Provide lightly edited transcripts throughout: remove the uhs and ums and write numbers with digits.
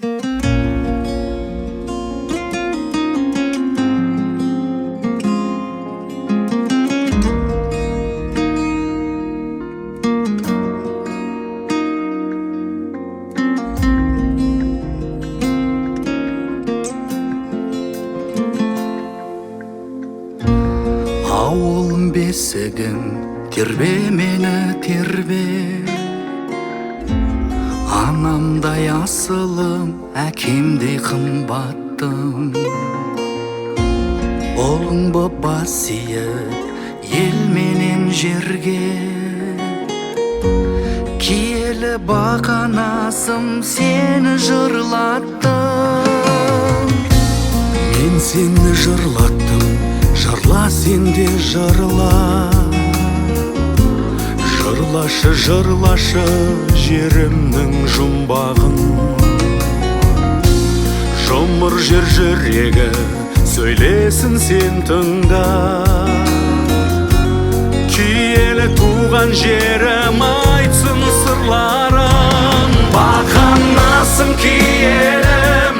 Ауылым бесігім, тербе мені тербе. Анамдай асылым, әкемдей қымбаттым. Олың боп басиып, ел менен жерге. Киелі бақанасым, сені жырлаттым. Мен сені жырлаттым, жырла сенде жырла. Жырлашы, жырлашы жерімнің жұмбағын. Жұмыр жер жүрегі сөйлесін сен тыңда. Киелі туған жерім айтсын сырларын. Бақанасым киелім,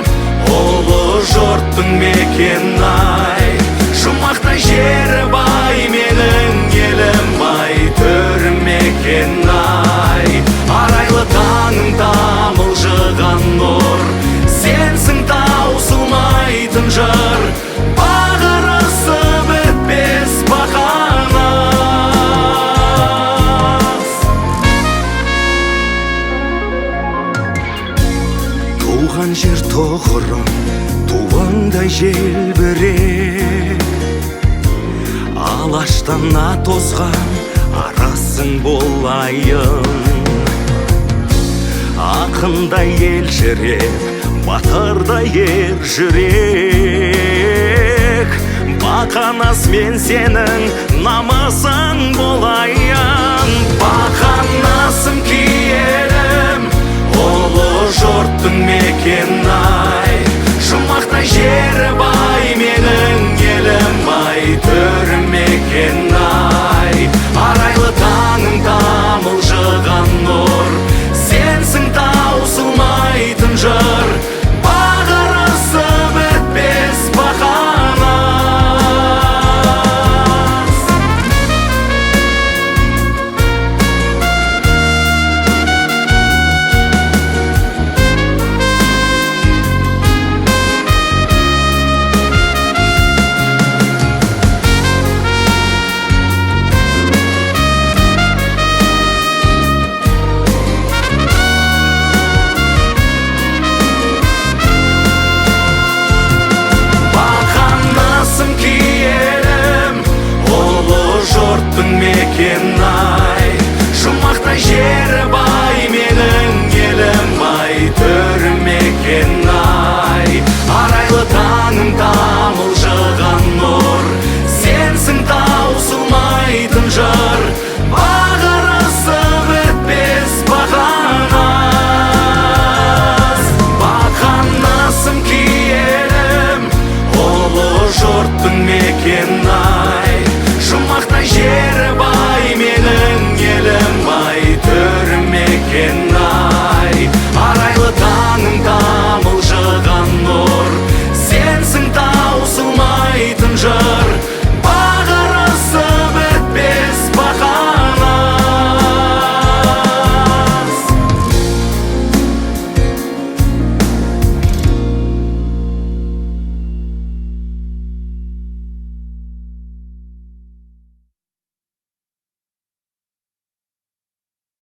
ұлы жұрттың мекен-ай. Жұмақтай жері бай менің елім ай, төрім мекен-ай. Арайлы таңың тамылжыған нұр, сенсің таусылмайтын жыр. Бағырысы бітпес бақанас. Туған жер тұғырым, туыңдай желбірек. Алаштан атозған арасың болайын. Ақындай елжірек, батырдай ер жүрек. Бақанас мен сенің намысың болайын. Бақанасым киелім, ұлы жұрттың мекен-ай. Жұмақтай жері бай менің елім ай, төрім мекен-ай. Арайлы таңың тамылжыған нұр, сенсің таусылмайтын жыр. Бағырысы бітпес бақанас. Мекен-ай, жұмақтай жері бай менің елім ай, төрім мекен-ай. Арайлы таңың тамылжыған нұр, сенсің таусылмайтын жыр. Бағырысы бітпес бақанас. Бақанасым киелім, ұлы жұрттың мекен-ай. Жұмақтай жері бай менің елім ай, төрім мекен-ай. Арайлы таңың